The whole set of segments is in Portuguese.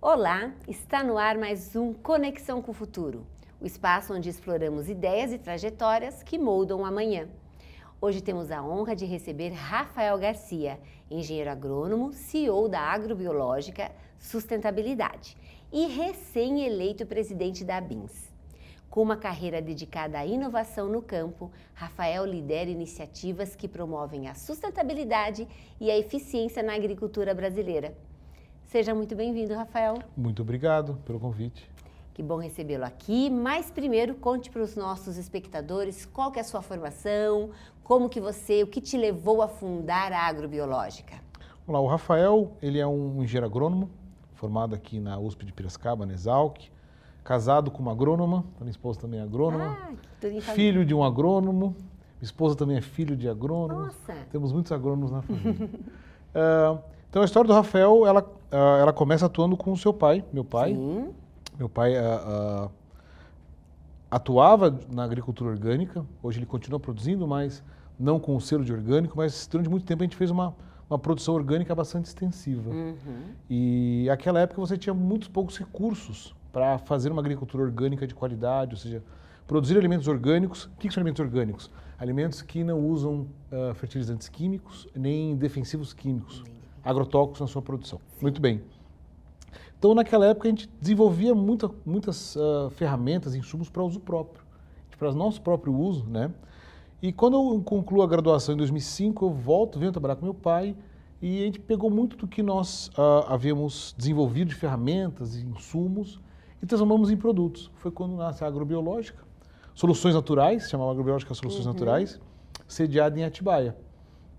Olá, está no ar mais um Conexão com o Futuro, o espaço onde exploramos ideias e trajetórias que moldam o amanhã. Hoje temos a honra de receber Rafael Garcia, engenheiro agrônomo, CEO da Agrobiológica Sustentabilidade e recém-eleito presidente da ABINS. Com uma carreira dedicada à inovação no campo, Rafael lidera iniciativas que promovem a sustentabilidade e a eficiência na agricultura brasileira. Seja muito bem-vindo, Rafael. Muito obrigado pelo convite. Que bom recebê-lo aqui, mas primeiro conte para os nossos espectadores qual que é a sua formação, o que te levou a fundar a Agrobiológica. Olá, o Rafael, ele é um engenheiro agrônomo, formado aqui na USP de Piracicaba, na Exalc, casado com uma agrônoma, minha esposa também é agrônoma, filho de um agrônomo, minha esposa também é filho de agrônomos. Nossa. Temos muitos agrônomos na família. Então a história do Rafael, ela começa atuando com o seu pai, meu pai. Sim. Meu pai atuava na agricultura orgânica, hoje ele continua produzindo, mas não com o selo de orgânico, mas durante muito tempo a gente fez uma produção orgânica bastante extensiva. Uhum. E naquela época você tinha muitos poucos recursos para fazer uma agricultura orgânica de qualidade, ou seja, produzir alimentos orgânicos. O que são alimentos orgânicos? Alimentos que não usam fertilizantes químicos nem defensivos químicos, agrotóxicos na sua produção. Muito bem. Então, naquela época, a gente desenvolvia muitas ferramentas, insumos para uso próprio, para o nosso próprio uso, né? E quando eu concluo a graduação em 2005, eu venho trabalhar com meu pai e a gente pegou muito do que nós havíamos desenvolvido de ferramentas e insumos e transformamos em produtos. Foi quando nasce a Agrobiológica, Soluções Naturais, chamava Agrobiológica Soluções Naturais, sediada em Atibaia.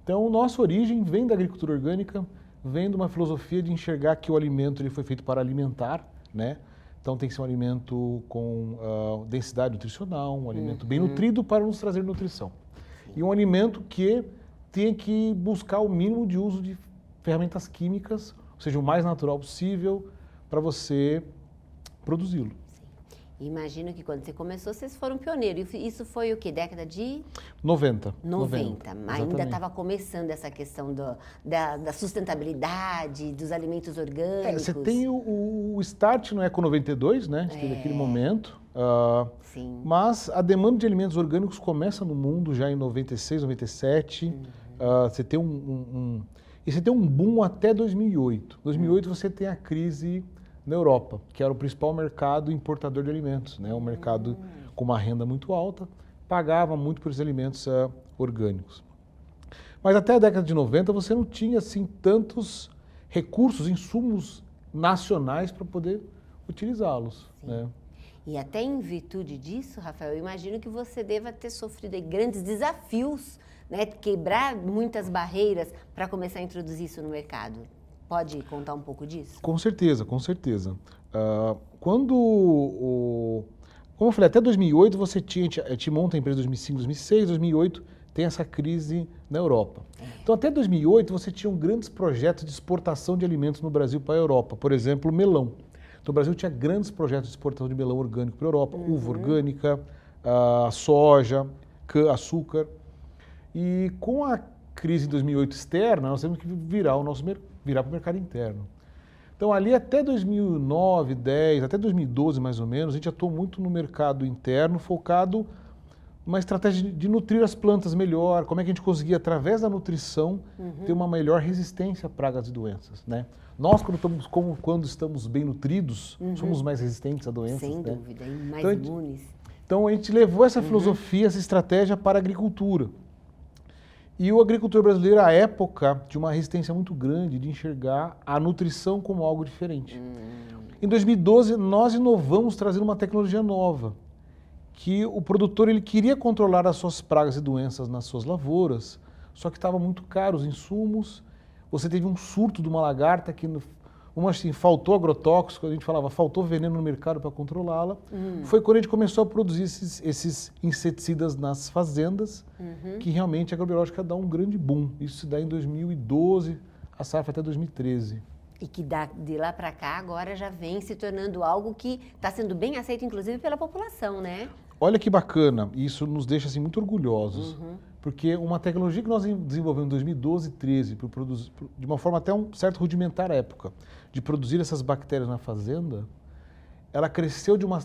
Então, nossa origem vem da agricultura orgânica, vem de uma filosofia de enxergar que o alimento ele foi feito para alimentar, né? Então tem que ser um alimento com densidade nutricional, um alimento bem nutrido para nos trazer nutrição. E um alimento que tem que buscar o mínimo de uso de ferramentas químicas, ou seja, o mais natural possível para você produzi-lo. Imagino que quando você começou, vocês foram pioneiros. Isso foi o quê? Década de? 90. Ainda estava começando essa questão da sustentabilidade, dos alimentos orgânicos. Você tem o start no Eco 92, né? Você teve aquele momento. Sim. Mas a demanda de alimentos orgânicos começa no mundo já em 96, 97. Você tem e você tem um boom até 2008. 2008 você tem a crise na Europa, que era o principal mercado importador de alimentos, né? Um mercado com uma renda muito alta, pagava muito por esses alimentos orgânicos. Mas até a década de 90 você não tinha assim tantos recursos, insumos nacionais para poder utilizá-los, né? E até em virtude disso, Rafael, eu imagino que você deva ter sofrido grandes desafios, né? Quebrar muitas barreiras para começar a introduzir isso no mercado. Pode contar um pouco disso? Com certeza, com certeza. Como eu falei, até 2008 a gente monta a empresa em 2005, 2006, 2008 tem essa crise na Europa. Então até 2008 você tinha grandes projetos de exportação de alimentos no Brasil para a Europa, por exemplo, melão. Então o Brasil tinha grandes projetos de exportação de melão orgânico para a Europa, uva orgânica, soja, açúcar. E com a crise em 2008 externa, nós temos que virar para o mercado interno. Então ali até 2009, 10, até 2012 mais ou menos, a gente atuou muito no mercado interno, focado numa estratégia de nutrir as plantas melhor, como é que a gente conseguia, através da nutrição, ter uma melhor resistência a pragas e doenças, né? Nós, quando estamos bem nutridos, somos mais resistentes a doenças. Sem né? dúvida, e mais imunes. Então a gente levou essa filosofia, essa estratégia para a agricultura. E o agricultor brasileiro, à época, tinha uma resistência muito grande de enxergar a nutrição como algo diferente. Em 2012, nós inovamos trazendo uma tecnologia nova, que o produtor ele queria controlar as suas pragas e doenças nas suas lavouras, só que estava muito caro os insumos. Você teve um surto de uma lagarta que faltou agrotóxico, a gente falava, faltou veneno no mercado para controlá-la. Foi quando a gente começou a produzir esses inseticidas nas fazendas, que realmente a agrobiológica dá um grande boom. Isso se dá em 2012, a safra até 2013. E que de lá para cá agora já vem se tornando algo que está sendo bem aceito, inclusive, pela população, né? Olha que bacana, isso nos deixa assim, muito orgulhosos. Porque uma tecnologia que nós desenvolvemos em 2012 e 2013, de uma forma até um certo rudimentar à época, de produzir essas bactérias na fazenda, ela cresceu de uma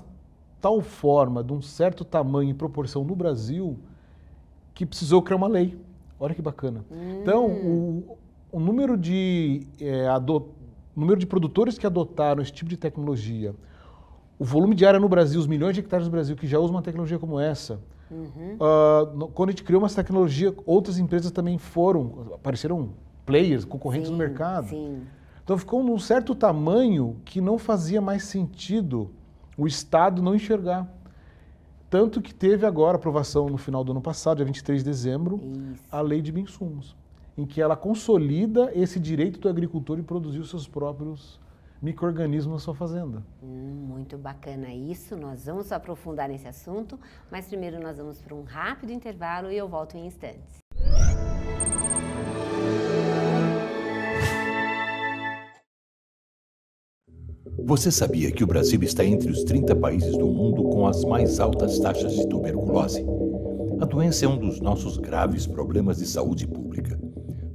tal forma, de um certo tamanho e proporção no Brasil, que precisou criar uma lei. Olha que bacana. Então, o número de produtores que adotaram esse tipo de tecnologia, o volume de área no Brasil, os milhões de hectares no Brasil que já usam uma tecnologia como essa, quando a gente criou essa tecnologia, outras empresas também apareceram players, concorrentes no mercado. Sim. Então ficou num certo tamanho que não fazia mais sentido o Estado não enxergar. Tanto que teve agora aprovação no final do ano passado, dia 23 de dezembro, a Lei de Bioinsumos, em que ela consolida esse direito do agricultor de produzir os seus próprios micro-organismos na sua fazenda. Muito bacana isso, nós vamos aprofundar nesse assunto, mas primeiro nós vamos para um rápido intervalo e eu volto em instantes. Você sabia que o Brasil está entre os 30 países do mundo com as mais altas taxas de tuberculose? A doença é um dos nossos graves problemas de saúde pública.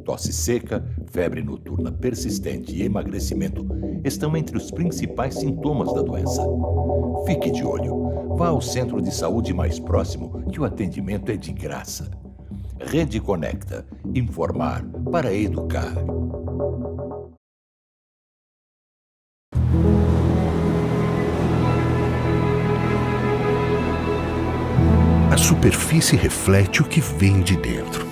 Tosse seca, febre noturna persistente e emagrecimento estão entre os principais sintomas da doença. Fique de olho. Vá ao centro de saúde mais próximo, que o atendimento é de graça. Rede Conecta. Informar para educar. A superfície reflete o que vem de dentro.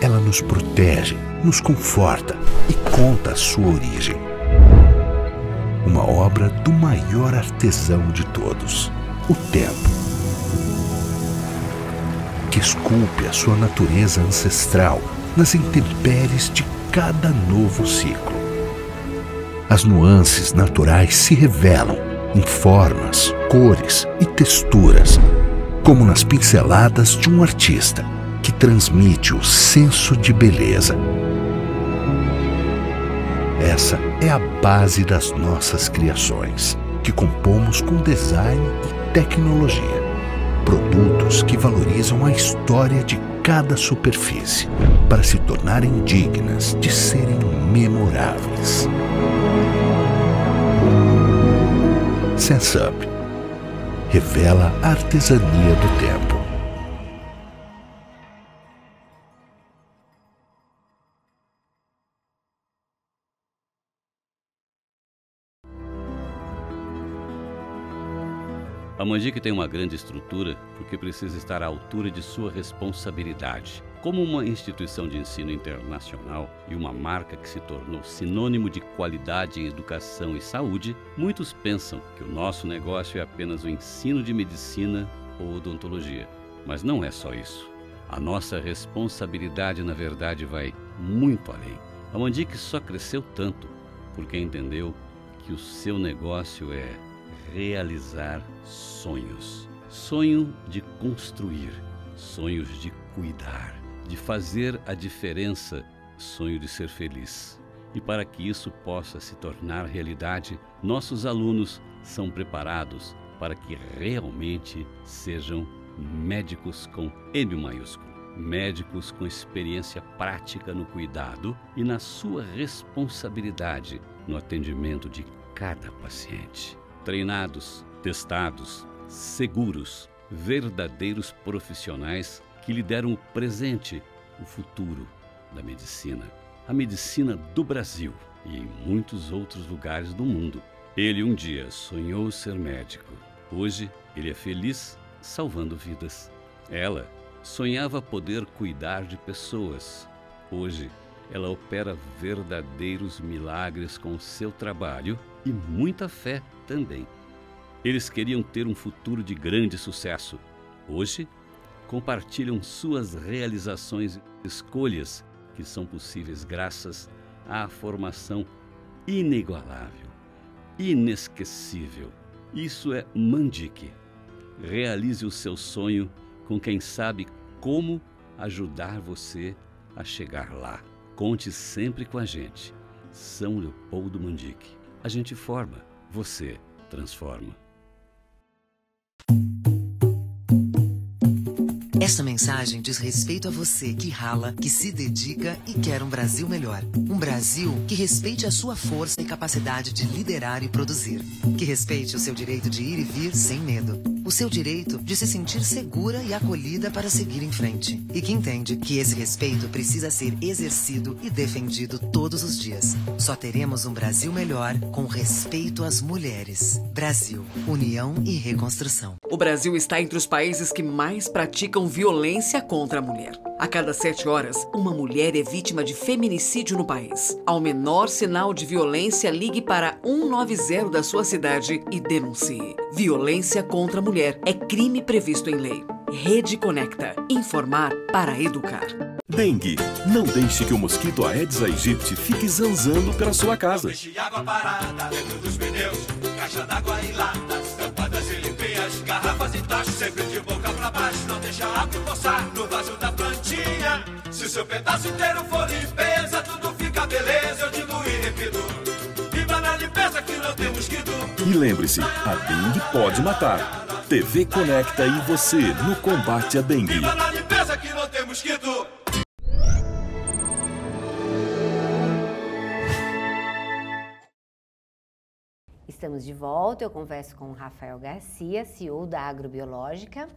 Ela nos protege, nos conforta e conta a sua origem. Uma obra do maior artesão de todos, o tempo, que esculpe a sua natureza ancestral nas intempéries de cada novo ciclo. As nuances naturais se revelam em formas, cores e texturas, como nas pinceladas de um artista que transmite o senso de beleza. Essa é a base das nossas criações, que compomos com design e tecnologia. Produtos que valorizam a história de cada superfície para se tornarem dignas de serem memoráveis. SenseUp revela a artesania do tempo. A Mandic tem uma grande estrutura porque precisa estar à altura de sua responsabilidade. Como uma instituição de ensino internacional e uma marca que se tornou sinônimo de qualidade em educação e saúde, muitos pensam que o nosso negócio é apenas o ensino de medicina ou odontologia. Mas não é só isso. A nossa responsabilidade, na verdade, vai muito além. A Mandic só cresceu tanto porque entendeu que o seu negócio é realizar sonhos. Sonho de construir, sonhos de cuidar, de fazer a diferença, sonho de ser feliz. E para que isso possa se tornar realidade, nossos alunos são preparados para que realmente sejam médicos com M maiúsculo. Médicos com experiência prática no cuidado e na sua responsabilidade no atendimento de cada paciente. Treinados, testados, seguros, verdadeiros profissionais que lhe deram o presente, o futuro da medicina. A medicina do Brasil e em muitos outros lugares do mundo. Ele um dia sonhou ser médico. Hoje ele é feliz salvando vidas. Ela sonhava poder cuidar de pessoas. Hoje ela opera verdadeiros milagres com seu trabalho e muita fé também. Eles queriam ter um futuro de grande sucesso. Hoje, compartilham suas realizações e escolhas que são possíveis graças à formação inigualável, inesquecível. Isso é Mandic. Realize o seu sonho com quem sabe como ajudar você a chegar lá. Conte sempre com a gente. São Leopoldo Mandic. A gente forma, você transforma. É Esta mensagem diz respeito a você que rala, que se dedica e quer um Brasil melhor. Um Brasil que respeite a sua força e capacidade de liderar e produzir. Que respeite o seu direito de ir e vir sem medo. O seu direito de se sentir segura e acolhida para seguir em frente. E que entende que esse respeito precisa ser exercido e defendido todos os dias. Só teremos um Brasil melhor com respeito às mulheres. Brasil, união e reconstrução. O Brasil está entre os países que mais praticam violência contra a mulher. A cada 7 horas, uma mulher é vítima de feminicídio no país. Ao menor sinal de violência, ligue para 190 da sua cidade e denuncie. Violência contra a mulher é crime previsto em lei. Rede Conecta. Informar para educar. Dengue. Não deixe que o mosquito Aedes aegypti fique zanzando pela sua casa. Deixe água parada dentro dos pneus, caixa d'água em latas, tampadas e limpinhas, garrafas e tachos sempre de boca pra baixo. Não deixa a água empoçar no vaso da plantinha. Se o seu pedaço inteiro for limpeza, tudo fica beleza, eu digo e repito. Viva na limpeza que não tem mosquito. E lembre-se, a dengue pode matar. TV Conecta e você no combate à dengue. Viva na limpeza que não tem mosquito. Estamos de volta, eu converso com o Rafael Garcia, CEO da Agrobiológica.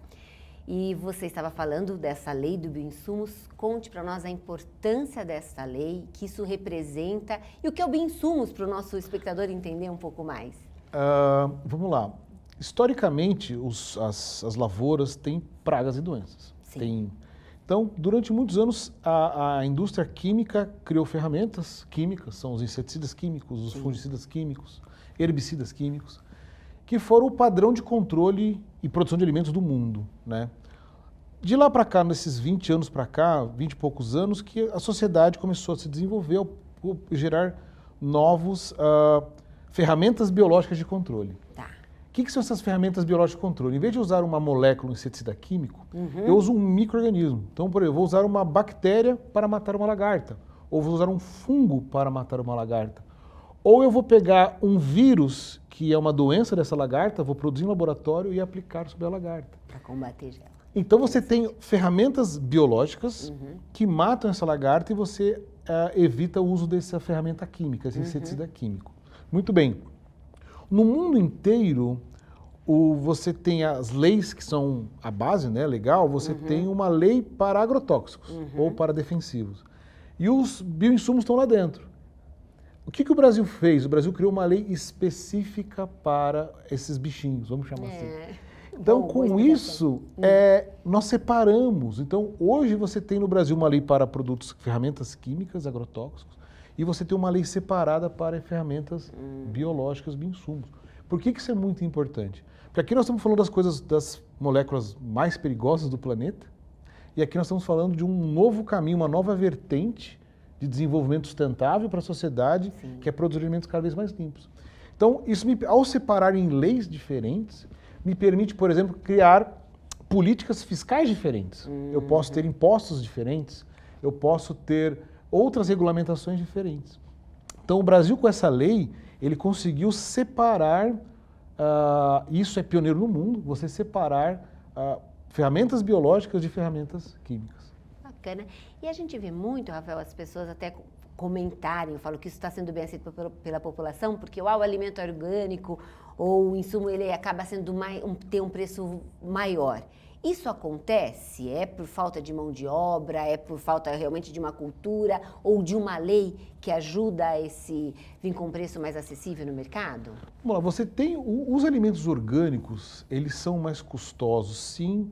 E você estava falando dessa lei do bioinsumos. Conte para nós a importância dessa lei, que isso representa e o que é o bioinsumos para o nosso espectador entender um pouco mais. Vamos lá. Historicamente, as lavouras têm pragas e doenças. Então, durante muitos anos, a indústria química criou ferramentas químicas, são os inseticidas químicos, os fungicidas químicos, herbicidas químicos, que foram o padrão de controle e produção de alimentos do mundo, né? De lá para cá, nesses 20 anos para cá, 20 e poucos anos, que a sociedade começou a se desenvolver, a gerar novos ferramentas biológicas de controle. O que são essas ferramentas biológicas de controle? Em vez de usar uma molécula, um inseticida químico, eu uso um micro-organismo. Então, por exemplo, eu vou usar uma bactéria para matar uma lagarta, ou vou usar um fungo para matar uma lagarta. Ou eu vou pegar um vírus, que é uma doença dessa lagarta, vou produzir em laboratório e aplicar sobre a lagarta. Para combater ela. Então você tem ferramentas biológicas que matam essa lagarta e você evita o uso dessa ferramenta química, esse inseticida químico. Muito bem. No mundo inteiro, você tem as leis que são a base, né, legal, você tem uma lei para agrotóxicos ou para defensivos. E os bioinsumos estão lá dentro. O que o Brasil fez? O Brasil criou uma lei específica para esses bichinhos, vamos chamar assim. Então, com isso, nós separamos. Então, hoje você tem no Brasil uma lei para produtos, ferramentas químicas, agrotóxicos, e você tem uma lei separada para ferramentas biológicas, bioinsumos. Por que isso é muito importante? Porque aqui nós estamos falando das coisas, das moléculas mais perigosas do planeta, e aqui nós estamos falando de um novo caminho, uma nova vertente de desenvolvimento sustentável para a sociedade, que é produzir alimentos cada vez mais limpos. Então, isso ao separar em leis diferentes, me permite, por exemplo, criar políticas fiscais diferentes. Eu posso ter impostos diferentes, eu posso ter outras regulamentações diferentes. Então, o Brasil, com essa lei, ele conseguiu separar, isso é pioneiro no mundo, você separar ferramentas biológicas de ferramentas químicas. Bacana. E a gente vê muito, Rafael, as pessoas até comentarem, eu falo que isso está sendo bem aceito pela população, porque o alimento orgânico ou o insumo ele acaba sendo ter um preço maior. Isso acontece? É por falta de mão de obra? É por falta realmente de uma cultura ou de uma lei que ajuda a vir com um preço mais acessível no mercado? Vamos lá, você tem os alimentos orgânicos, eles são mais custosos, sim,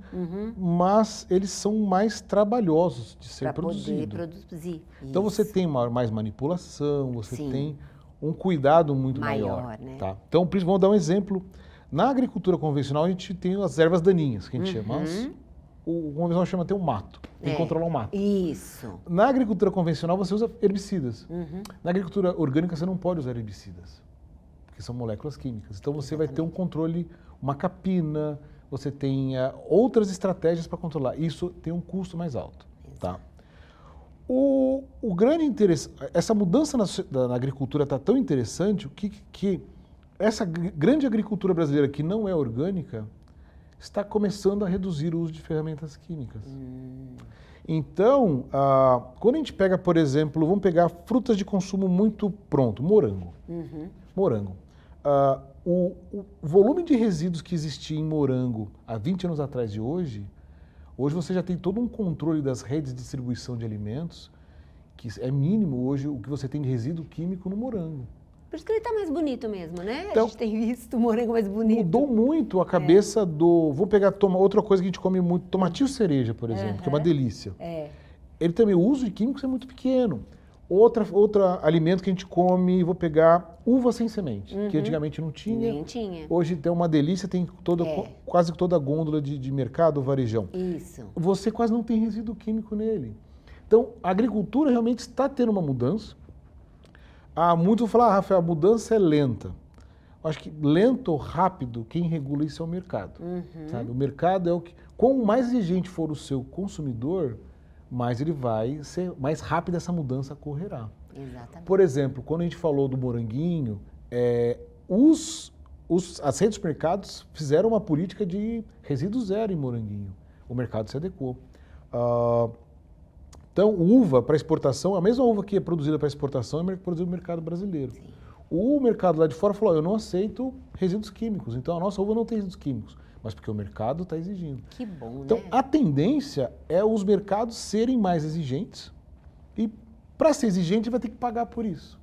mas eles são mais trabalhosos de ser produzidos. Para poder produzir. Então você tem mais manipulação, você tem um cuidado muito maior. Né? Tá? Então, vamos dar um exemplo. Na agricultura convencional, a gente tem as ervas daninhas, que a gente chama. O convencional chama até o mato, tem que controlar o mato. Isso. Na agricultura convencional, você usa herbicidas. Na agricultura orgânica, você não pode usar herbicidas, porque são moléculas químicas. Então, você vai ter um controle, uma capina, você tem outras estratégias para controlar. Isso tem um custo mais alto. Tá? O grande interesse, essa mudança na agricultura está tão interessante que essa grande agricultura brasileira que não é orgânica está começando a reduzir o uso de ferramentas químicas. Então, quando a gente pega, por exemplo, vamos pegar frutas de consumo muito pronto, morango. Morango. O volume de resíduos que existia em morango há 20 anos atrás de hoje você já tem todo um controle das redes de distribuição de alimentos, que é mínimo hoje o que você tem de resíduo químico no morango. Por isso que ele está mais bonito mesmo, né? Então, a gente tem visto o morango mais bonito. Mudou muito a cabeça do... Vou pegar outra coisa que a gente come muito, tomatinho cereja, por exemplo, que é uma delícia. Ele também, o uso de químicos é muito pequeno. Outro alimento que a gente come, vou pegar uva sem semente, que antigamente não tinha. Nem tinha. Hoje tem uma delícia, tem quase toda a gôndola de mercado, varejão. Isso. Você quase não tem resíduo químico nele. Então, a agricultura realmente está tendo uma mudança. Muitos vão falar, Rafael, a mudança é lenta. Eu acho que lento ou rápido, quem regula isso é o mercado. Sabe? O mercado é o que... Quanto mais exigente for o seu consumidor, mais ele vai ser, mais rápido essa mudança ocorrerá. Exatamente. Por exemplo, quando a gente falou do moranguinho, as redes de mercados fizeram uma política de resíduo zero em moranguinho. O mercado se adequou. Então, uva para exportação, a mesma uva que é produzida para exportação é produzida no mercado brasileiro. Sim. O mercado lá de fora falou, eu não aceito resíduos químicos, então a nossa uva não tem resíduos químicos, mas porque o mercado está exigindo. Que bom, então, né? a tendência é os mercados serem mais exigentes e para ser exigente vai ter que pagar por isso.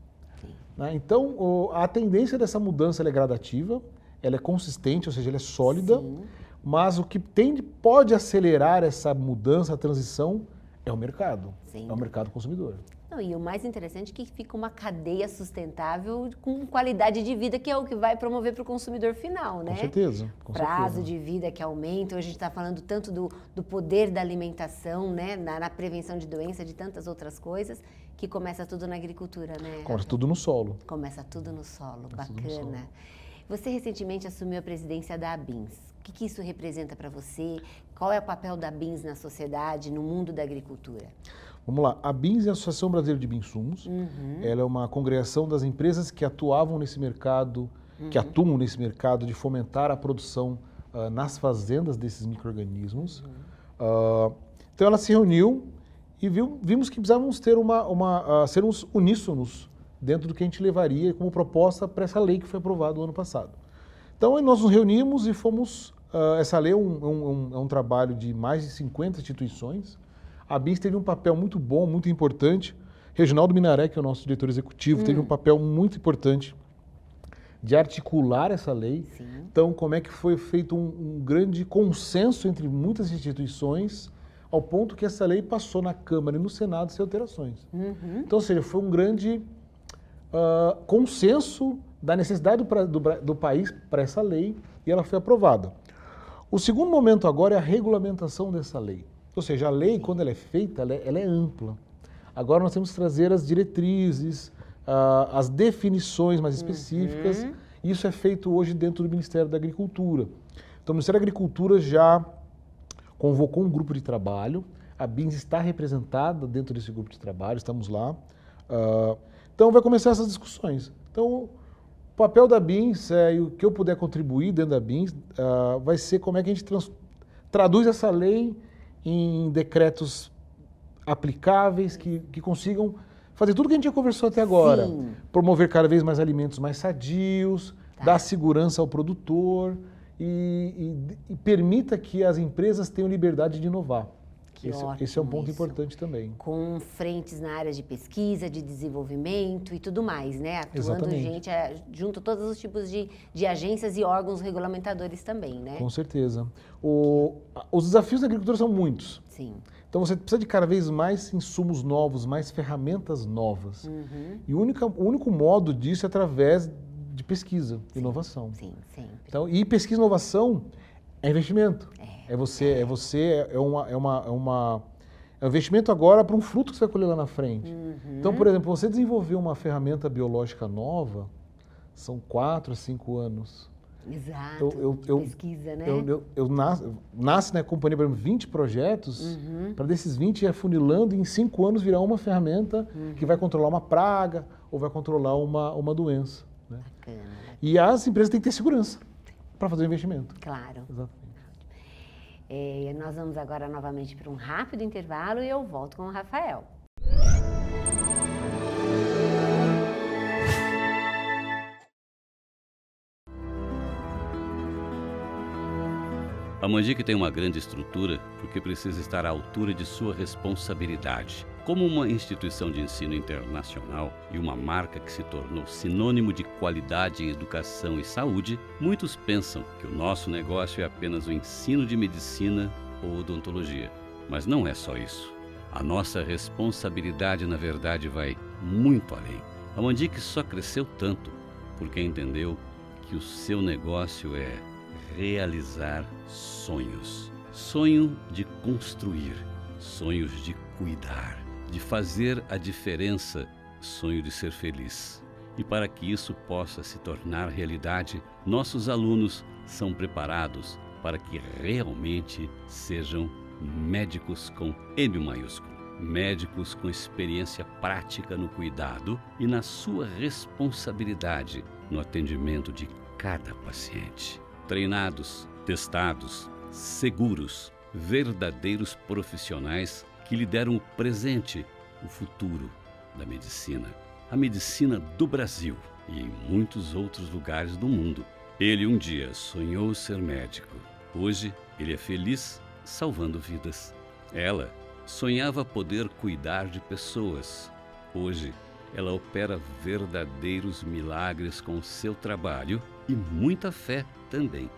Né? Então, a tendência dessa mudança ela é gradativa, ela é consistente, ou seja, ela é sólida, sim, mas o que pode acelerar essa mudança, a transição, é o mercado, sim, é o mercado consumidor. Não, e o mais interessante é que fica uma cadeia sustentável com qualidade de vida, que é o que vai promover para o consumidor final, né? Com certeza. Prazo de vida que aumenta. Hoje a gente está falando tanto do poder da alimentação, né? Na prevenção de doença, de tantas outras coisas, que começa tudo na agricultura, né? Começa tudo no solo. Começa tudo no solo, bacana. Você recentemente assumiu a presidência da ABINS. O que isso representa para você? Qual é o papel da ABINS na sociedade, no mundo da agricultura? Vamos lá, a ABINS é a Associação Brasileira de Bioinsumos. Ela é uma congregação das empresas que atuavam nesse mercado, que atuam nesse mercado de fomentar a produção nas fazendas desses micro-organismos. Então ela se reuniu e vimos que precisávamos ter sermos uníssonos dentro do que a gente levaria como proposta para essa lei que foi aprovada no ano passado. Então aí nós nos reunimos e fomos... essa lei é um trabalho de mais de 50 instituições. A ABINS teve um papel muito bom, muito importante. Reginaldo Minaré, que é o nosso diretor executivo, teve um papel muito importante de articular essa lei. Sim. Então, como é que foi feito um grande consenso entre muitas instituições, ao ponto que essa lei passou na Câmara e no Senado sem alterações. Então, ou seja, foi um grande consenso da necessidade do país para essa lei e ela foi aprovada. O segundo momento agora é a regulamentação dessa lei. Ou seja, a lei, quando ela é feita, ela é ampla. Agora nós temos que trazer as diretrizes, as definições mais específicas. Isso é feito hoje dentro do Ministério da Agricultura. Então, o Ministério da Agricultura já convocou um grupo de trabalho. A ABINS está representada dentro desse grupo de trabalho, estamos lá. Então, vai começar essas discussões. Então, o papel da ABINS e o que eu puder contribuir dentro da ABINS vai ser como é que a gente traduz essa lei em decretos aplicáveis que consigam fazer tudo que a gente já conversou até agora. Sim. Promover cada vez mais alimentos mais sadios, dar segurança ao produtor e permita que as empresas tenham liberdade de inovar. Esse é um ponto importante também. Com frentes na área de pesquisa, de desenvolvimento e tudo mais, né? Atuando junto a todos os tipos de agências e órgãos regulamentadores também, né? Com certeza. Os desafios da agricultura são muitos. Sim. Então você precisa de cada vez mais insumos novos, mais ferramentas novas. E o único modo disso é através de pesquisa, inovação. Sim, sempre. Então, e pesquisa e inovação é investimento. É um investimento agora para um fruto que você vai colher lá na frente. Então, por exemplo, você desenvolver uma ferramenta biológica nova, são 4 a 5 anos. Exato, pesquisa, né? Nasce na companhia, por exemplo, 20 projetos, para desses 20 ir afunilando e em 5 anos virar uma ferramenta que vai controlar uma praga ou vai controlar uma doença. Né? E as empresas têm que ter segurança para fazer o investimento. Claro. Exatamente. Nós vamos agora novamente para um rápido intervalo e eu volto com o Rafael. A Mandic tem uma grande estrutura porque precisa estar à altura de sua responsabilidade. Como uma instituição de ensino internacional e uma marca que se tornou sinônimo de qualidade em educação e saúde, muitos pensam que o nosso negócio é apenas o ensino de medicina ou odontologia. Mas não é só isso. A nossa responsabilidade, na verdade, vai muito além. A Mandic só cresceu tanto porque entendeu que o seu negócio é realizar sonhos. Sonho de construir, sonhos de cuidar, de fazer a diferença, sonho de ser feliz. E para que isso possa se tornar realidade, nossos alunos são preparados para que realmente sejam médicos com M maiúsculo. Médicos com experiência prática no cuidado e na sua responsabilidade no atendimento de cada paciente. Treinados, testados, seguros, verdadeiros profissionais que lhe deram o presente, o futuro da medicina. A medicina do Brasil e em muitos outros lugares do mundo. Ele um dia sonhou ser médico. Hoje ele é feliz salvando vidas. Ela sonhava poder cuidar de pessoas. Hoje ela opera verdadeiros milagres com o seu trabalho e muita fé também.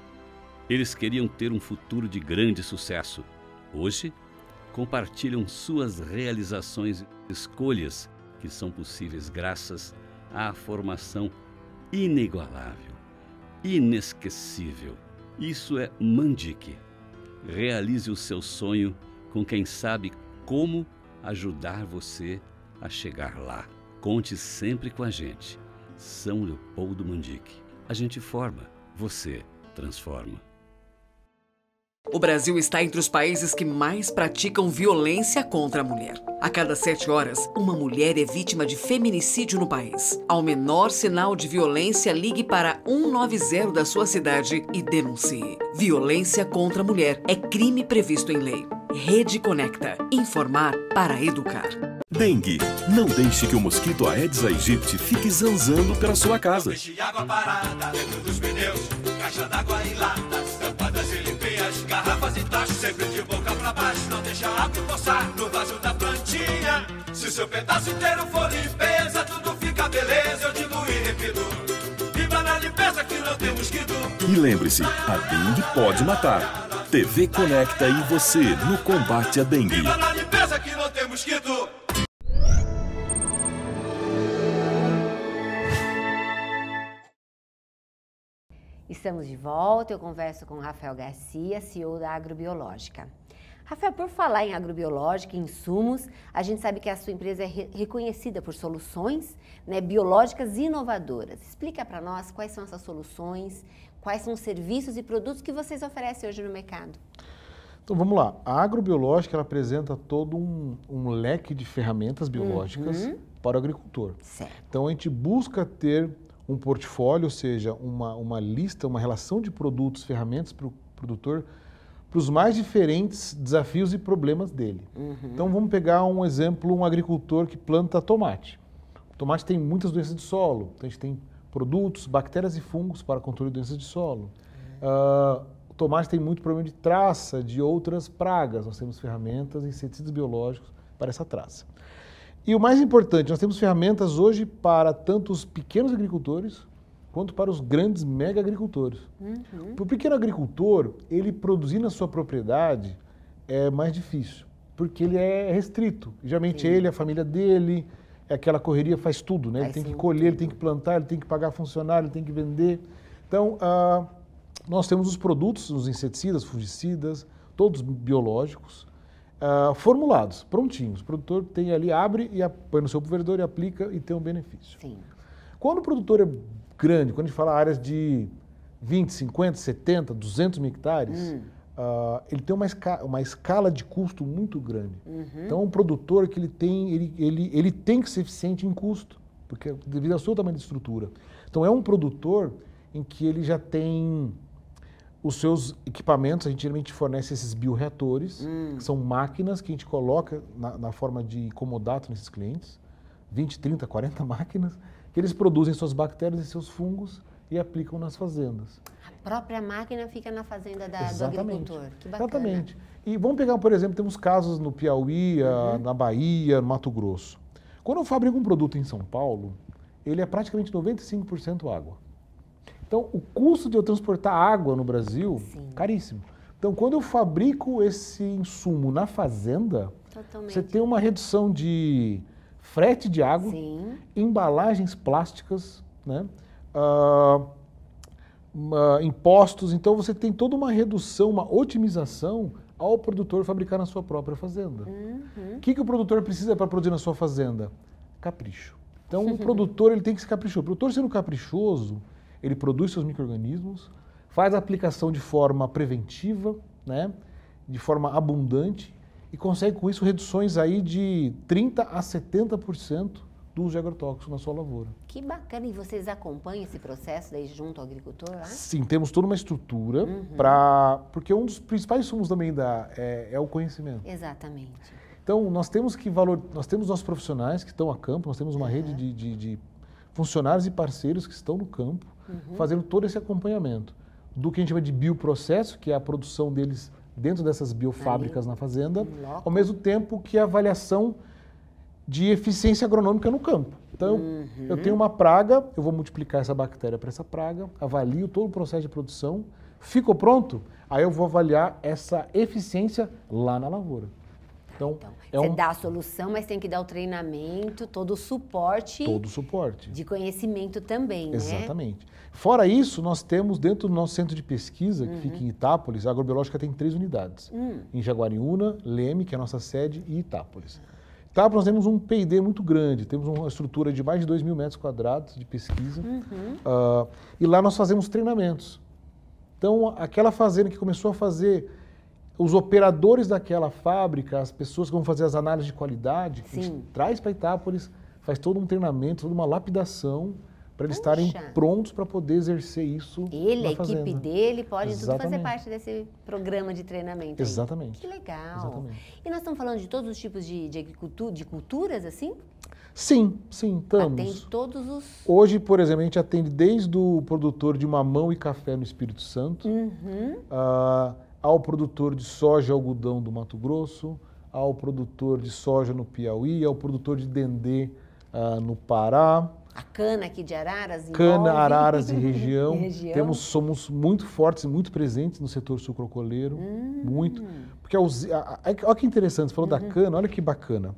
Eles queriam ter um futuro de grande sucesso. Hoje, compartilham suas realizações e escolhas que são possíveis graças à formação inigualável, inesquecível. Isso é Mandic. Realize o seu sonho com quem sabe como ajudar você a chegar lá. Conte sempre com a gente. São Leopoldo Mandic. A gente forma, você transforma. O Brasil está entre os países que mais praticam violência contra a mulher. A cada 7 horas, uma mulher é vítima de feminicídio no país. Ao menor sinal de violência, ligue para 190 da sua cidade e denuncie. Violência contra a mulher é crime previsto em lei. Rede Conecta. Informar para educar. Dengue. Não deixe que o mosquito Aedes aegypti fique zanzando pela sua casa. Deixe água parada dentro dos pneus, caixa d'água em latas, tampadas e limpinhas, garrafas e tachos sempre de boca pra baixo. Não deixa a água empoçar no vaso da plantinha. Se seu pedaço inteiro for limpeza, tudo fica beleza, eu digo e repito. Viva na limpeza que não tem mosquito. E lembre-se, a dengue pode matar. TV Conecta e você no combate à dengue. Viva na limpeza que não tem mosquito. Estamos de volta, eu converso com o Rafael Garcia, CEO da Agrobiológica. Rafael, por falar em agrobiológica e insumos, a gente sabe que a sua empresa é reconhecida por soluções, né, biológicas inovadoras. Explica para nós quais são essas soluções, quais são os serviços e produtos que vocês oferecem hoje no mercado. Então vamos lá, a agrobiológica ela apresenta todo um leque de ferramentas biológicas para o agricultor. Certo. Então a gente busca ter um portfólio, ou seja, uma lista, uma relação de produtos, ferramentas para o produtor, para os mais diferentes desafios e problemas dele. Então vamos pegar um exemplo, um agricultor que planta tomate. O tomate tem muitas doenças de solo, então a gente tem produtos, bactérias e fungos para controle de doenças de solo. O tomate tem muito problema de traça, de outras pragas. Nós temos ferramentas, inseticidas biológicos para essa traça. E o mais importante, nós temos ferramentas hoje para tanto os pequenos agricultores quanto para os grandes mega agricultores. Para o pequeno agricultor, ele produzir na sua propriedade é mais difícil, porque ele é restrito. Geralmente ele, a família dele, aquela correria faz tudo, né? Ele tem que colher, ele tem que plantar, ele tem que pagar funcionário, ele tem que vender. Então, nós temos os produtos, os inseticidas, fungicidas, todos biológicos, formulados, prontinhos. O produtor tem ali, abre e põe no seu pulverizador e aplica e tem um benefício. Sim. Quando o produtor é grande, quando a gente fala áreas de 20, 50, 70, 200 mil hectares, ele tem uma escala de custo muito grande. Então, um produtor que ele tem que ser eficiente em custo, porque devido ao seu tamanho de estrutura. Então, é um produtor em que ele já tem os seus equipamentos, a gente geralmente fornece esses bioreatores, que são máquinas que a gente coloca na forma de comodato nesses clientes, 20, 30, 40 máquinas, que eles produzem suas bactérias e seus fungos e aplicam nas fazendas. A própria máquina fica na fazenda do Exatamente. agricultor. Que bacana. Exatamente. E vamos pegar, por exemplo, temos casos no Piauí, na Bahia, no Mato Grosso. Quando eu fabrico um produto em São Paulo, ele é praticamente 95% água. Então, o custo de eu transportar água no Brasil, caríssimo. Então, quando eu fabrico esse insumo na fazenda, você tem uma redução de frete de água, embalagens plásticas, né? Impostos. Então, você tem toda uma redução, uma otimização ao produtor fabricar na sua própria fazenda. O que o produtor precisa para produzir na sua fazenda? Capricho. Então, o produtor ele tem que ser caprichoso. O produtor sendo caprichoso, ele produz seus micro-organismos, faz a aplicação de forma preventiva, né, de forma abundante, e consegue com isso reduções aí de 30% a 70% do uso de agrotóxicos na sua lavoura. Que bacana! E vocês acompanham esse processo daí junto ao agricultor? Lá? Sim, temos toda uma estrutura porque um dos principais insumos também é o conhecimento. Exatamente. Então, nós temos nossos profissionais que estão a campo, nós temos uma rede de funcionários e parceiros que estão no campo, fazendo todo esse acompanhamento do que a gente chama de bioprocesso, que é a produção deles dentro dessas biofábricas na fazenda, ao mesmo tempo que a avaliação de eficiência agronômica no campo. Então, eu tenho uma praga, eu vou multiplicar essa bactéria para essa praga, avalio todo o processo de produção, ficou pronto, aí eu vou avaliar essa eficiência lá na lavoura. Então você dá a solução, mas tem que dar o treinamento, todo o suporte. Todo o suporte. De conhecimento também, né? Exatamente. Fora isso, nós temos dentro do nosso centro de pesquisa, que fica em Itápolis, a agrobiológica tem 3 unidades. Em Jaguariúna, Leme, que é a nossa sede, e Itápolis. Itápolis nós temos um P&D muito grande, temos uma estrutura de mais de 2.000 metros quadrados de pesquisa. E lá nós fazemos treinamentos. Então, aquela fazenda que começou a fazer... Os operadores daquela fábrica, as pessoas que vão fazer as análises de qualidade, a gente traz para Itápolis, faz todo um treinamento, toda uma lapidação, para eles estarem prontos para poder exercer isso Ele, na fazenda. A equipe dele, pode tudo fazer parte desse programa de treinamento. Exatamente. Que legal. Exatamente. E nós estamos falando de todos os tipos de agricultura, de culturas, assim? Sim, estamos. Atende todos os... Hoje, por exemplo, a gente atende desde o produtor de mamão e café no Espírito Santo, ao produtor de soja e algodão do Mato Grosso, ao produtor de soja no Piauí, ao produtor de dendê no Pará. A cana aqui de Araras envolve. Cana, Araras e região. Somos muito fortes e muito presentes no setor sucrocoleiro. Muito. Porque olha que interessante, você falou da cana, olha que bacana.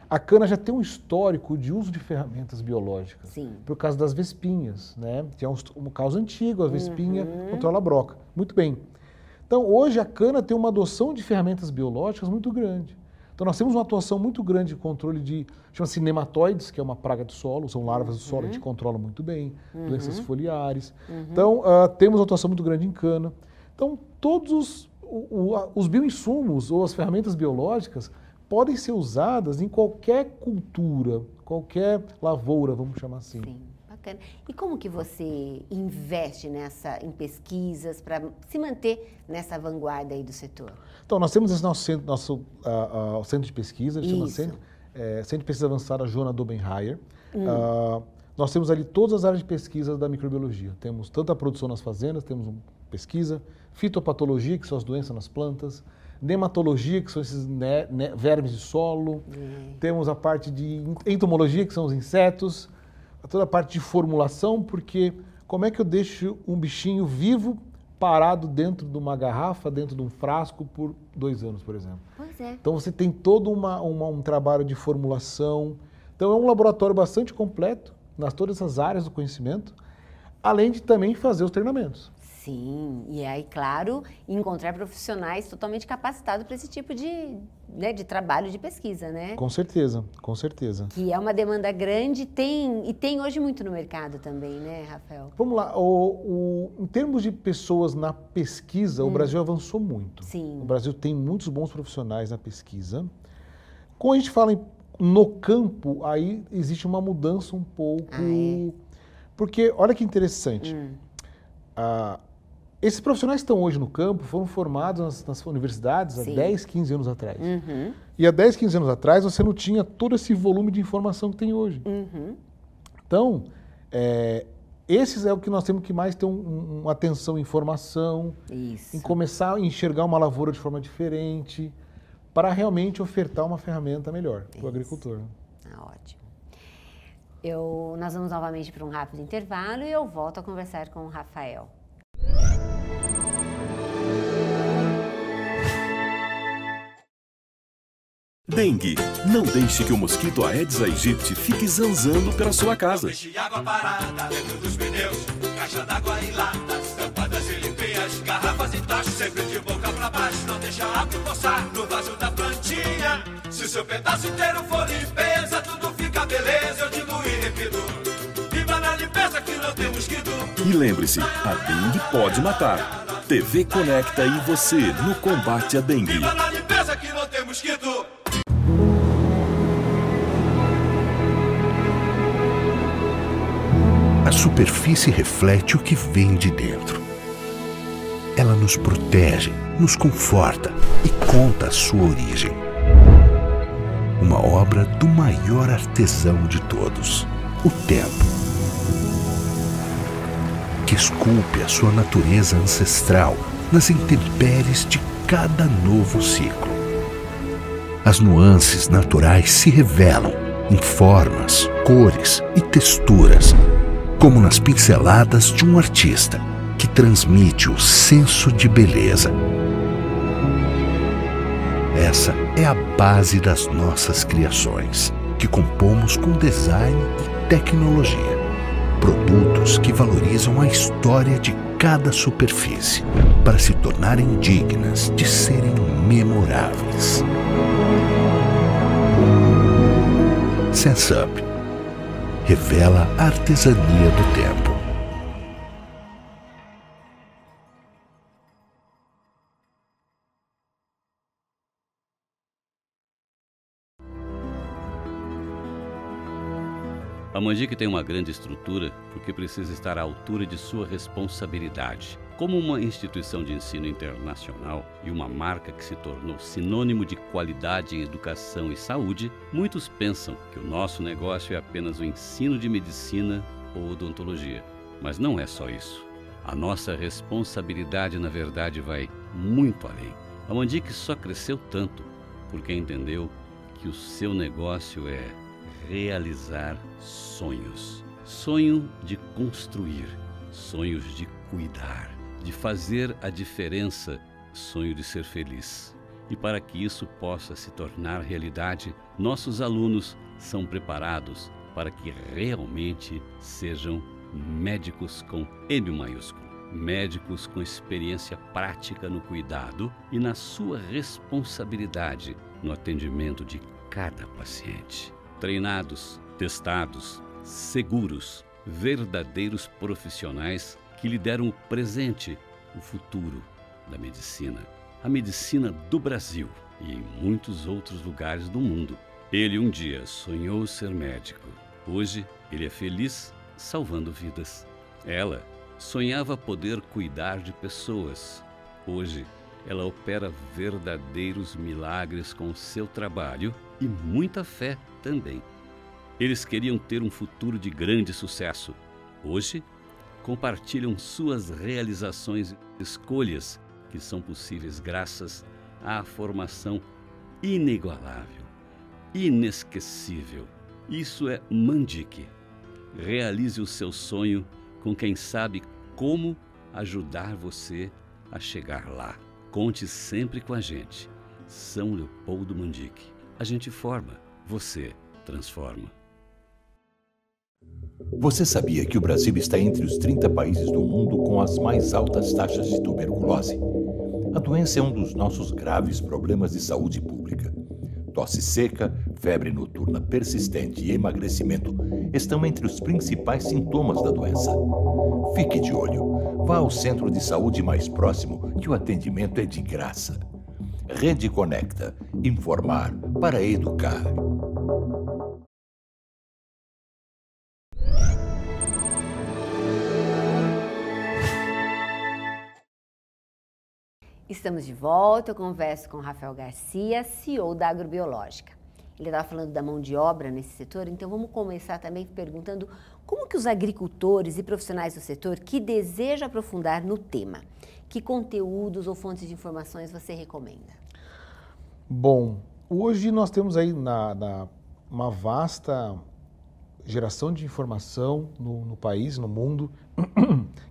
A cana já tem um histórico de uso de ferramentas biológicas. Por causa das vespinhas, né? Que é um caso antigo, a vespinha controla a broca. Muito bem. Então, hoje a cana tem uma adoção de ferramentas biológicas muito grande. Então, nós temos uma atuação muito grande de controle de, chama-se nematóides, que é uma praga do solo, são larvas do solo, a gente controla muito bem, doenças foliares. Então, temos uma atuação muito grande em cana. Então, todos os bioinsumos ou as ferramentas biológicas podem ser usadas em qualquer cultura, qualquer lavoura, vamos chamar assim. Sim. Bacana. E como que você investe em pesquisas para se manter nessa vanguarda aí do setor? Então, nós temos esse nosso centro de pesquisa, ele chama Centro de Pesquisa Avançada Joana Dobenheier. Nós temos ali todas as áreas de pesquisa da microbiologia. Temos tanto a produção nas fazendas, temos pesquisa, fitopatologia, que são as doenças nas plantas, nematologia, que são esses vermes de solo, temos a parte de entomologia, que são os insetos, toda a parte de formulação, porque como é que eu deixo um bichinho vivo parado dentro de uma garrafa, dentro de um frasco por 2 anos, por exemplo? Pois é. Então você tem todo um trabalho de formulação. Então é um laboratório bastante completo nas todas essas áreas do conhecimento, além de também fazer os treinamentos. Sim, e aí, claro, encontrar profissionais totalmente capacitados para esse tipo de trabalho de pesquisa, né? Com certeza, com certeza. Que é uma demanda grande e tem hoje muito no mercado também, né, Rafael? Vamos lá, em termos de pessoas na pesquisa, o Brasil avançou muito. Sim. O Brasil tem muitos bons profissionais na pesquisa. Quando a gente fala no campo, aí existe uma mudança um pouco... Porque, olha que interessante, Esses profissionais que estão hoje no campo foram formados nas universidades há 10, 15 anos atrás. E há 10, 15 anos atrás você não tinha todo esse volume de informação que tem hoje. Então, esses é o que nós temos que mais ter uma atenção em formação, em começar a enxergar uma lavoura de forma diferente, para realmente ofertar uma ferramenta melhor para o agricultor. Ótimo. Nós vamos novamente para um rápido intervalo e eu volto a conversar com o Rafael. Dengue. Não deixe que o mosquito Aedes aegypti fique zanzando pela sua casa. Deixe água parada dentro dos pneus, caixa d'água em latas, tampadas e limpinhas, garrafas e tachos sempre de boca pra baixo. Não deixa a água empoçar no vaso da plantinha. Se o seu pedaço inteiro for limpeza, tudo fica beleza, eu digo e repito. Viva na limpeza que não tem mosquito. E lembre-se, a dengue pode matar. TV Conecta e você no combate à dengue. Viva na limpeza que não tem mosquito. A superfície reflete o que vem de dentro. Ela nos protege, nos conforta e conta a sua origem. Uma obra do maior artesão de todos, o tempo, que esculpe a sua natureza ancestral nas intempéries de cada novo ciclo. As nuances naturais se revelam em formas, cores e texturas, como nas pinceladas de um artista que transmite o senso de beleza. Essa é a base das nossas criações, que compomos com design e tecnologia. Produtos que valorizam a história de cada superfície para se tornarem dignas de serem memoráveis. SenseUp revela a artesania do tempo. A Mandic tem uma grande estrutura porque precisa estar à altura de sua responsabilidade. Como uma instituição de ensino internacional e uma marca que se tornou sinônimo de qualidade em educação e saúde, muitos pensam que o nosso negócio é apenas o ensino de medicina ou odontologia. Mas não é só isso. A nossa responsabilidade, na verdade, vai muito além. A Mandic só cresceu tanto porque entendeu que o seu negócio é realizar sonhos. Sonho de construir, sonhos de cuidar, de fazer a diferença, sonho de ser feliz. E para que isso possa se tornar realidade, nossos alunos são preparados para que realmente sejam médicos com M maiúsculo. Médicos com experiência prática no cuidado e na sua responsabilidade no atendimento de cada paciente. Treinados, testados, seguros, verdadeiros profissionais que lhe deram o presente, o futuro da medicina. A medicina do Brasil e em muitos outros lugares do mundo. Ele um dia sonhou ser médico. Hoje ele é feliz salvando vidas. Ela sonhava poder cuidar de pessoas. Hoje ela opera verdadeiros milagres com o seu trabalho e muita fé também. Eles queriam ter um futuro de grande sucesso. Hoje, compartilham suas realizações e escolhas que são possíveis graças à formação inigualável, inesquecível. Isso é Mandic. Realize o seu sonho com quem sabe como ajudar você a chegar lá. Conte sempre com a gente. São Leopoldo Mandic. A gente forma, você transforma. Você sabia que o Brasil está entre os 30 países do mundo com as mais altas taxas de tuberculose? A doença é um dos nossos graves problemas de saúde pública. Tosse seca, febre noturna persistente e emagrecimento estão entre os principais sintomas da doença. Fique de olho. Vá ao centro de saúde mais próximo, que o atendimento é de graça. Rede Conecta. Informar para educar. Estamos de volta, eu converso com o Rafael Garcia, CEO da Agrobiológica. Ele estava falando da mão de obra nesse setor, então vamos começar também perguntando como que os agricultores e profissionais do setor que desejam aprofundar no tema, que conteúdos ou fontes de informações você recomenda? Bom, hoje nós temos aí uma vasta geração de informação no país, no mundo.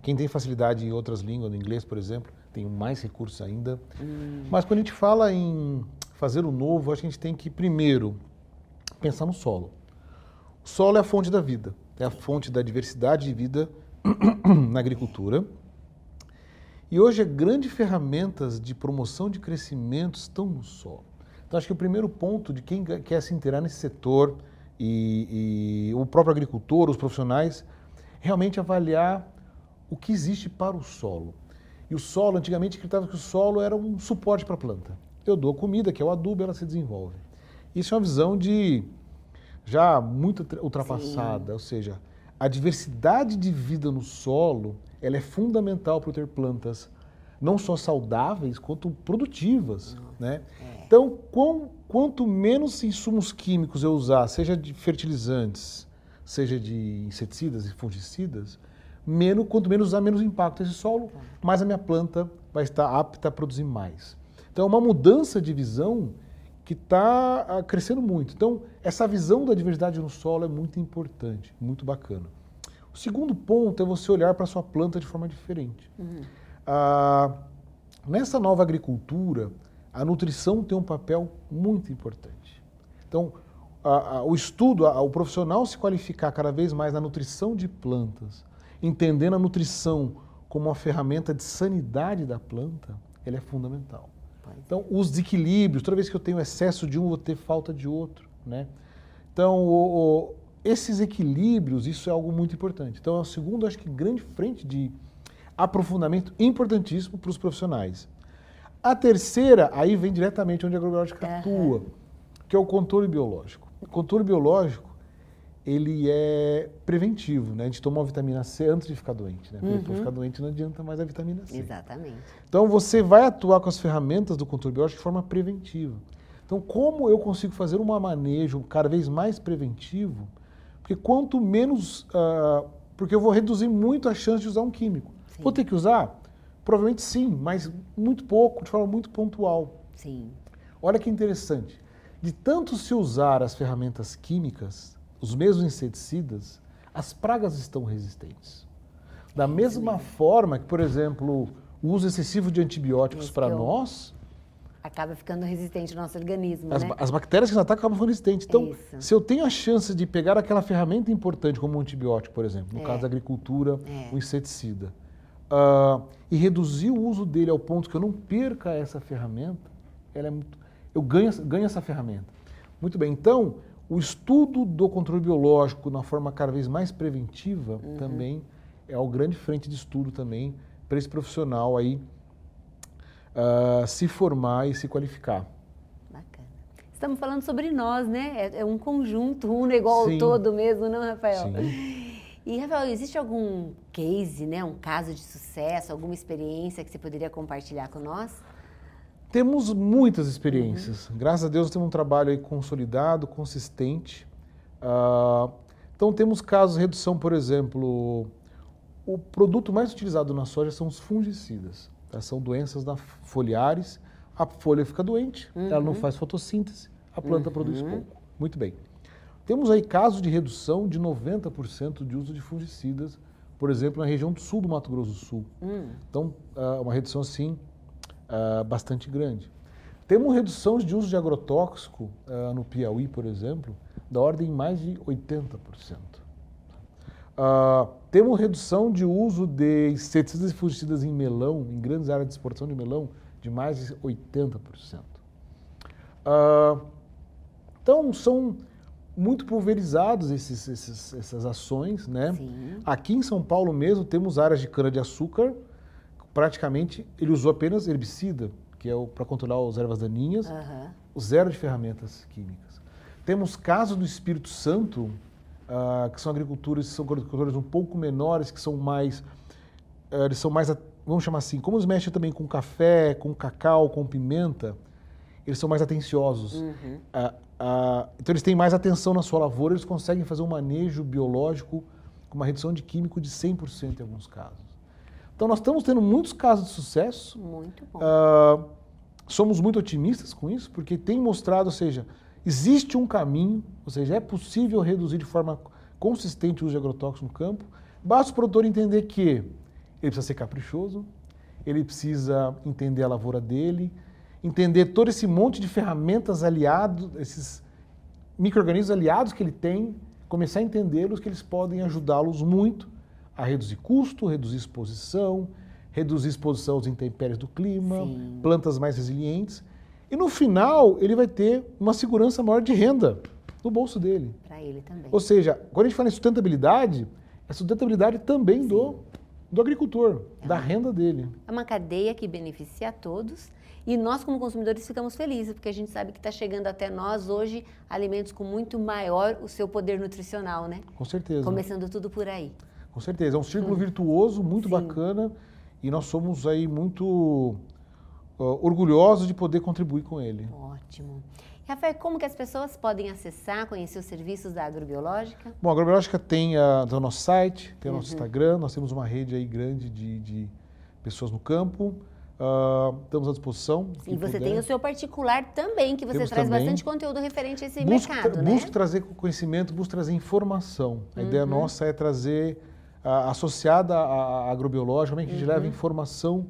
Quem tem facilidade em outras línguas, no inglês, por exemplo, tem mais recursos ainda. Mas quando a gente fala em fazer o novo, a gente tem que, primeiro, pensar no solo. O solo é a fonte da vida, é a fonte da diversidade de vida na agricultura. E hoje, grandes ferramentas de promoção de crescimento estão no solo. Então, acho que o primeiro ponto de quem quer se inteirar nesse setor e o próprio agricultor, os profissionais, realmente avaliar o que existe para o solo. E o solo, antigamente, acreditava que o solo era um suporte para a planta. Eu dou comida, que é o adubo, ela se desenvolve. Isso é uma visão já muito ultrapassada, Sim. Ou seja, a diversidade de vida no solo, ela é fundamental para eu ter plantas não só saudáveis, quanto produtivas, né? Então, quanto menos insumos químicos eu usar, seja de fertilizantes, seja de inseticidas e fungicidas, quanto menos usar, menos impacto esse solo, mais a minha planta vai estar apta a produzir mais. Então, é uma mudança de visão que está crescendo muito. Então, essa visão da diversidade no solo é muito importante, muito bacana. O segundo ponto é você olhar para a sua planta de forma diferente. Nessa nova agricultura, a nutrição tem um papel muito importante. Então, o estudo, o profissional se qualificar cada vez mais na nutrição de plantas, entendendo a nutrição como uma ferramenta de sanidade da planta, ela é fundamental. Então, os desequilíbrios, toda vez que eu tenho excesso de um, eu vou ter falta de outro, né? Então, esses equilíbrios, isso é algo muito importante. Então, é o segundo, acho que, grande frente de aprofundamento importantíssimo para os profissionais. A terceira, aí vem diretamente onde a agrobiológica atua, que é o controle biológico. O controle biológico, ele é preventivo, né? A gente toma uma vitamina C antes de ficar doente, né? Porque para ficar doente não adianta mais a vitamina C. Exatamente. Então, você vai atuar com as ferramentas do controle biológico de forma preventiva. Então, como eu consigo fazer um manejo cada vez mais preventivo? Porque quanto menos... porque eu vou reduzir muito a chance de usar um químico. Sim. Vou ter que usar? Provavelmente sim, mas muito pouco, de forma muito pontual. Sim. Olha que interessante. De tanto se usar as ferramentas químicas, os mesmos inseticidas, as pragas estão resistentes. Da mesma forma que, por exemplo, o uso excessivo de antibióticos para nós... acaba ficando resistente ao nosso organismo, né? As bactérias que nos atacam acabam ficando resistentes. Então, se eu tenho a chance de pegar aquela ferramenta importante, como um antibiótico, por exemplo, no caso da agricultura, o inseticida, e reduzir o uso dele ao ponto que eu não perca essa ferramenta, eu ganho essa ferramenta. Muito bem, então, o estudo do controle biológico na forma cada vez mais preventiva também é o grande frente de estudo também para esse profissional aí se formar e se qualificar. Bacana. Estamos falando sobre nós, né? É um conjunto, um igual ao todo mesmo, não, Rafael? Sim. E, Rafael, existe algum case, né, um caso de sucesso, alguma experiência que você poderia compartilhar com nós? Temos muitas experiências. Graças a Deus temos um trabalho aí consolidado, consistente. Então temos casos de redução, por exemplo, o produto mais utilizado na soja são os fungicidas. Tá? São doenças foliares, a folha fica doente, ela não faz fotossíntese, a planta produz pouco. Muito bem. Temos aí casos de redução de 90% de uso de fungicidas, por exemplo, na região do sul do Mato Grosso do Sul. Então, uma redução assim bastante grande. Temos redução de uso de agrotóxico no Piauí, por exemplo, da ordem mais de 80%. Temos redução de uso de inseticidas e fungicidas em melão, em grandes áreas de exportação de melão, de mais de 80%. Então, são muito pulverizados essas ações, né? Sim. Aqui em São Paulo mesmo temos áreas de cana-de-açúcar, praticamente ele usou apenas herbicida, que é para controlar as ervas daninhas, o zero de ferramentas químicas. Temos casos do Espírito Santo, que são agricultores um pouco menores, que são mais, eles são mais vamos chamar assim, como eles mexem também com café, com cacau, com pimenta, eles são mais atenciosos. Então eles têm mais atenção na sua lavoura, eles conseguem fazer um manejo biológico com uma redução de químico de 100% em alguns casos. Então nós estamos tendo muitos casos de sucesso. Muito bom. Somos muito otimistas com isso, porque tem mostrado, ou seja, existe um caminho, ou seja, é possível reduzir de forma consistente o uso de agrotóxicos no campo. Basta o produtor entender que ele precisa ser caprichoso, ele precisa entender a lavoura dele, entender todo esse monte de ferramentas aliados, esses micro-organismos aliados que ele tem, começar a entendê-los, que eles podem ajudá-los muito a reduzir custo, reduzir exposição aos intempéries do clima, sim, plantas mais resilientes. E no final, ele vai ter uma segurança maior de renda no bolso dele. Para ele também. Ou seja, quando a gente fala em sustentabilidade, é sustentabilidade também do agricultor, da renda dele. É uma cadeia que beneficia a todos e nós, como consumidores, ficamos felizes, porque a gente sabe que está chegando até nós hoje alimentos com muito maior o seu poder nutricional, né? Com certeza. Começando tudo por aí. Com certeza. É um círculo virtuoso, muito bacana, e nós somos aí muito orgulhosos de poder contribuir com ele. Ótimo. Rafael, como que as pessoas podem acessar, conhecer os serviços da Agrobiológica? Bom, a Agrobiológica tem o nosso site, tem o nosso Instagram, nós temos uma rede aí grande de pessoas no campo, estamos à disposição. E você tem o seu particular também, que você traz bastante conteúdo referente a esse mercado, né? Busco trazer conhecimento, busco trazer informação. A ideia nossa é trazer, associada à Agrobiológica, como é que a gente leva informação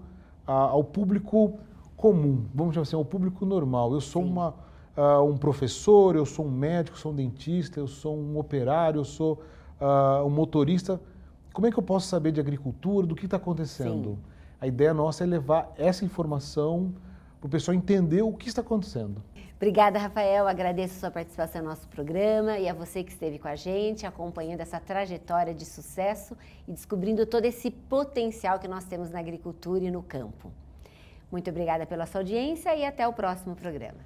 ao público comum, vamos chamar assim, ao público normal. Eu sou um professor, eu sou um médico, sou um dentista, eu sou um operário, eu sou um motorista. Como é que eu posso saber de agricultura, do que está acontecendo? Sim. A ideia nossa é levar essa informação para o pessoal entender o que está acontecendo. Obrigada, Rafael. Agradeço a sua participação no nosso programa e a você que esteve com a gente, acompanhando essa trajetória de sucesso e descobrindo todo esse potencial que nós temos na agricultura e no campo. Muito obrigada pela sua audiência e até o próximo programa.